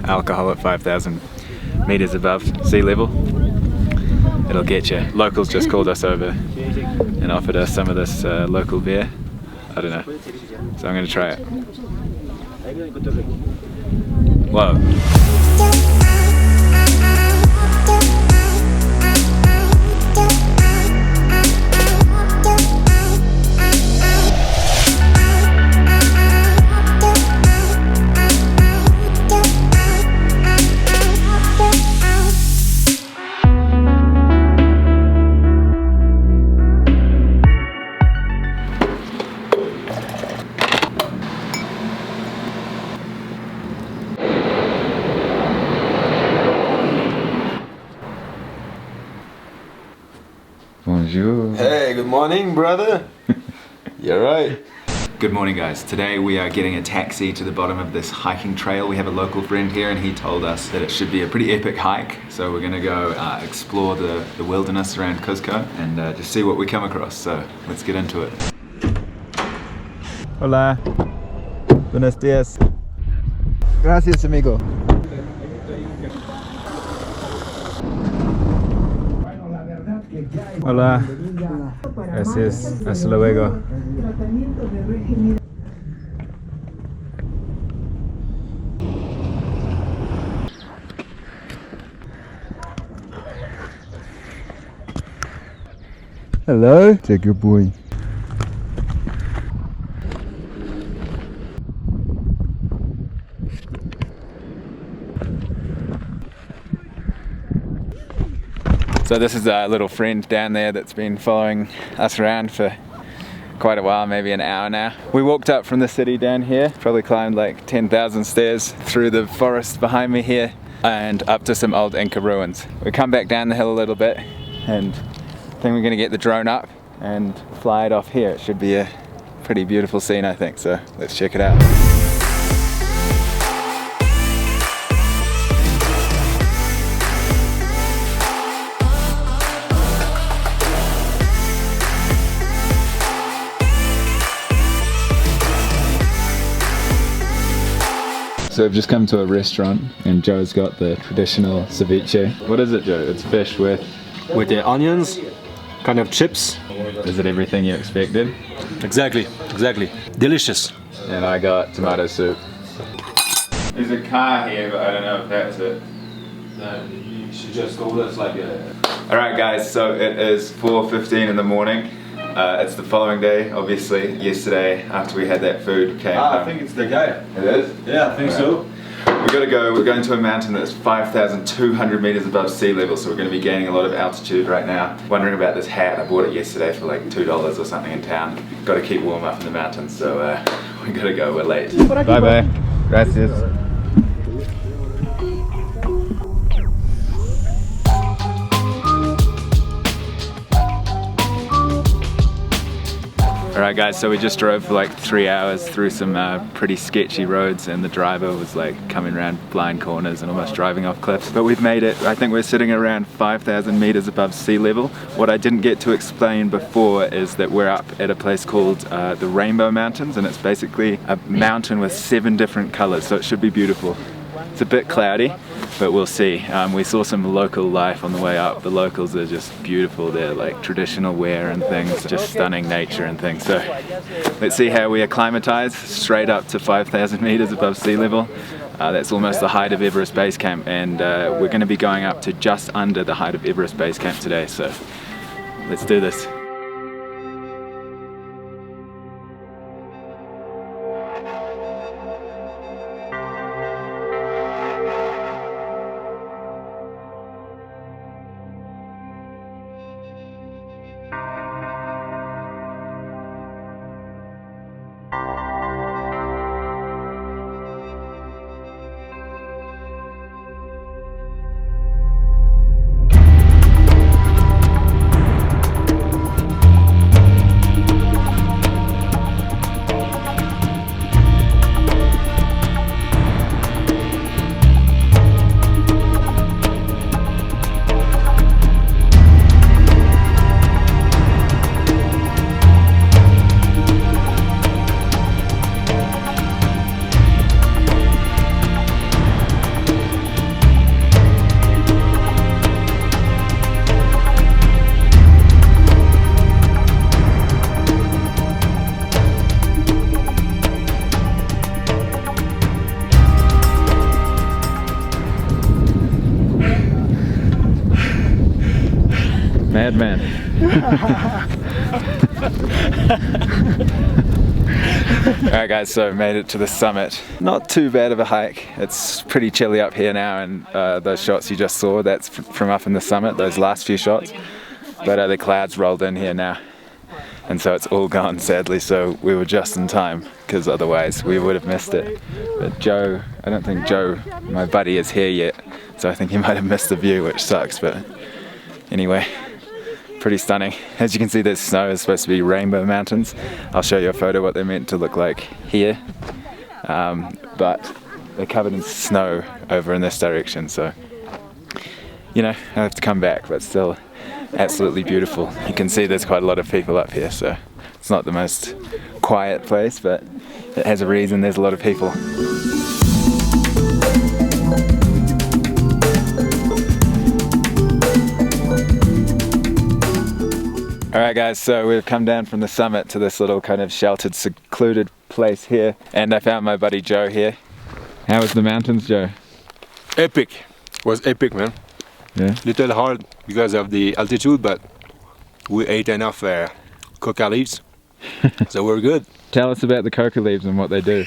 Alcohol at 5,000 meters above sea level. It'll get you. Locals just called us over and offered us some of this local beer. I don't know. So I'm going to try it. Whoa. Bonjour. Hey, good morning, brother. You're right. Good morning, guys. Today we are getting a taxi to the bottom of this hiking trail. We have a local friend here and he told us that it should be a pretty epic hike. So we're gonna go explore the wilderness around Cusco and just see what we come across. So let's get into it. Hola. Buenos dias. Gracias, amigo. Hola. Gracias. Hasta luego. Hello. Take your boy. So this is a little friend down there that's been following us around for quite a while, maybe an hour now. We walked up from the city down here, probably climbed like 10,000 stairs through the forest behind me here and up to some old Inca ruins. We come back down the hill a little bit and I think we're gonna get the drone up and fly it off here. It should be a pretty beautiful scene, I think, so let's check it out. So we've just come to a restaurant and Joe's got the traditional ceviche. What is it, Joe? It's fish with the onions, kind of chips. Is it everything you expected? Exactly. Delicious. And I got tomato soup. There's a car here, but I don't know if that's it. No, you should just go this like a... Alright guys, so it is 4:15 in the morning. It's the following day, obviously. Yesterday, after we had that food, came home. I think it's the guy. It is? Yeah, I think so. We're going to a mountain that's 5,200 meters above sea level, so we're going to be gaining a lot of altitude right now. Wondering about this hat. I bought it yesterday for like $2 or something in town. Got to keep warm up in the mountains, so we got to go, we're late. Bye bye. Gracias. Alright guys, so we just drove for like 3 hours through some pretty sketchy roads and the driver was like coming around blind corners and almost driving off cliffs. But we've made it. I think we're sitting around 5,000 meters above sea level. What I didn't get to explain before is that we're up at a place called the Rainbow Mountains, and it's basically a mountain with 7 different colors, so it should be beautiful. It's a bit cloudy, but we'll see. We saw some local life on the way up. The locals are just beautiful. They're like traditional wear and things, just stunning nature and things. So let's see how we acclimatize straight up to 5,000 meters above sea level. That's almost the height of Everest Base Camp, and we're going to be going up to just under the height of Everest Base Camp today. So let's do this. Madman. Alright guys, so made it to the summit. Not too bad of a hike. It's pretty chilly up here now, and those shots you just saw, that's from up in the summit, those last few shots. But the clouds rolled in here now, and so it's all gone sadly, so we were just in time, because otherwise we would have missed it. But Joe, I don't think Joe, my buddy, is here yet, so I think he might have missed the view, which sucks, but anyway. Pretty stunning. As you can see, there's snow. It's supposed to be rainbow mountains. I'll show you a photo what they're meant to look like here. But they're covered in snow over in this direction, so you know, I have to come back, but still absolutely beautiful. You can see there's quite a lot of people up here, so it's not the most quiet place, but it has a reason there's a lot of people. Alright guys, so we've come down from the summit to this little kind of sheltered, secluded place here, and I found my buddy Joe here. How was the mountains, Joe? Epic. It was epic, man. Yeah. Little hard because of the altitude, but we ate enough coca leaves, so we're good. Tell us about the coca leaves and what they do.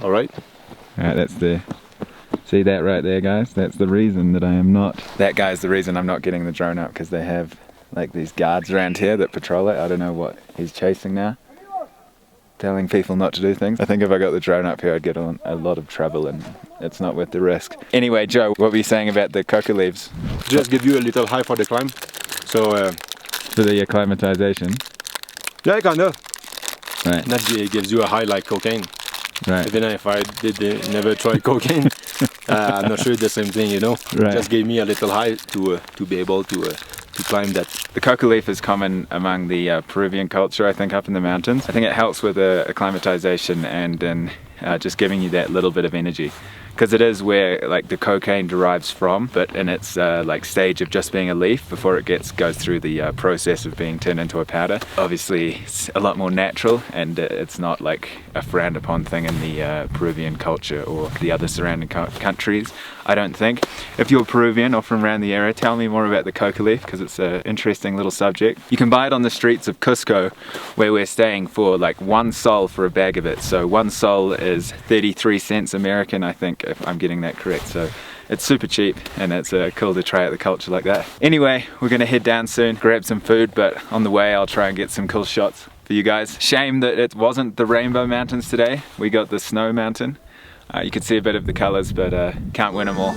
All right. Alright, that's the... See that right there, guys? That's the reason that I am not... That guy's the reason I'm not getting the drone up, because they have like these guards around here that patrol it. I don't know what he's chasing now. Telling people not to do things. I think if I got the drone up here I'd get on a lot of trouble, and it's not worth the risk. Anyway, Joe, what were you saying about the coca leaves? Just give you a little high for the climb. So For the acclimatization? yeah, kind of. Right. That gives you a high like cocaine. Right. Even if I never tried cocaine, I'm not sure it's the same thing, you know. Right. Just gave me a little high to be able to climb that. The coca leaf is common among the Peruvian culture, I think, up in the mountains. I think it helps with acclimatization and in just giving you that little bit of energy. Because it is where like the cocaine derives from, but in its like stage of just being a leaf before it goes through the process of being turned into a powder. Obviously it's a lot more natural, and it's not like a frowned upon thing in the Peruvian culture or the other surrounding countries, I don't think. If you're Peruvian or from around the area, tell me more about the coca leaf, because it's an interesting little subject. You can buy it on the streets of Cusco, where we're staying, for like 1 sol for a bag of it. So 1 sol is 33 cents American, I think, if I'm getting that correct. So it's super cheap, and it's cool to try out the culture like that. Anyway, we're gonna head down soon, grab some food, but on the way I'll try and get some cool shots for you guys. Shame that it wasn't the rainbow mountains today. We got the snow mountain. You can see a bit of the colors, but can't win them all.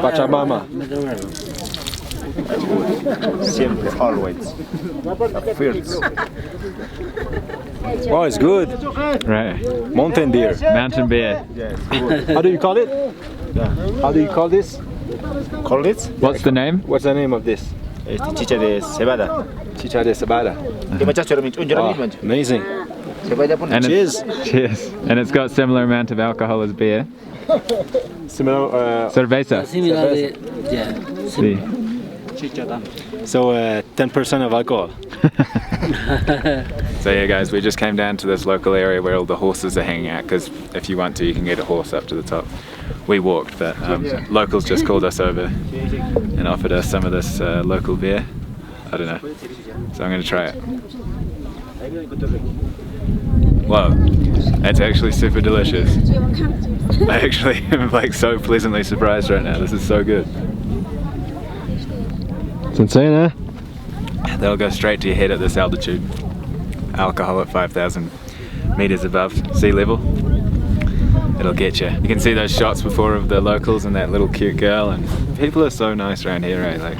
Pachamama. Siempre, always. First. Wow, it's good. Right. Mountain deer. Mountain beer. Yes, good. How do you call it? How do you call this? Call it? What's the name? What's the name of this? Chicha de cebada. Chicha de cebada. Wow, amazing. And Cheers. Cheers. And it's got similar amount of alcohol as beer. Similar. Cerveza. Sí. So 10% of alcohol. So yeah guys, we just came down to this local area where all the horses are hanging out, because if you want to, you can get a horse up to the top. We walked, but locals just called us over and offered us some of this local beer. I don't know, so I'm going to try it. Whoa, that's actually super delicious. I actually am like so pleasantly surprised right now. This is so good. It's insane, huh? They'll go straight to your head at this altitude. Alcohol at 5,000 meters above sea level. It'll get you. You can see those shots before of the locals and that little cute girl, and people are so nice around here, right? Like,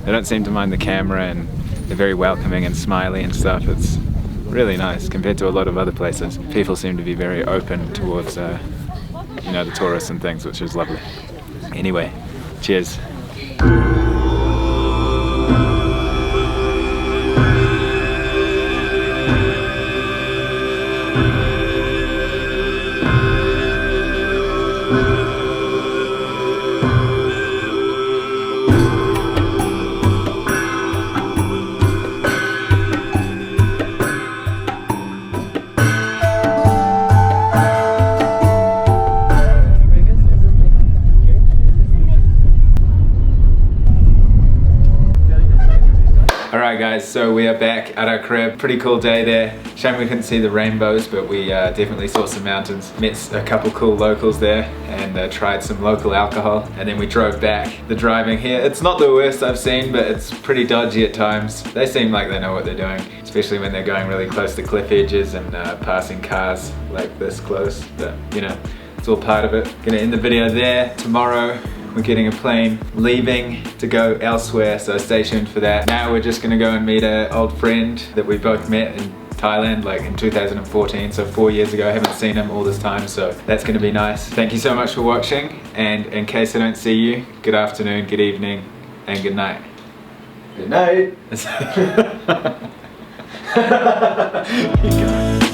they don't seem to mind the camera, and they're very welcoming and smiley and stuff. It's really nice compared to a lot of other places. People seem to be very open towards, you know, the tourists and things, which is lovely. Anyway, cheers. Alright guys, so we are back at our crib. Pretty cool day there. Shame we couldn't see the rainbows, but we definitely saw some mountains. Met a couple cool locals there and tried some local alcohol. And then we drove back. The driving here, it's not the worst I've seen, but it's pretty dodgy at times. They seem like they know what they're doing, especially when they're going really close to cliff edges and passing cars like this close. But you know, it's all part of it. Gonna end the video there. Tomorrow, we're getting a plane leaving to go elsewhere, so stay tuned for that. Now we're just gonna go and meet an old friend that we both met in Thailand like in 2014, so 4 years ago. I haven't seen him all this time, so that's gonna be nice. Thank you so much for watching, and in case I don't see you, good afternoon, good evening, and good night. Good night. You go.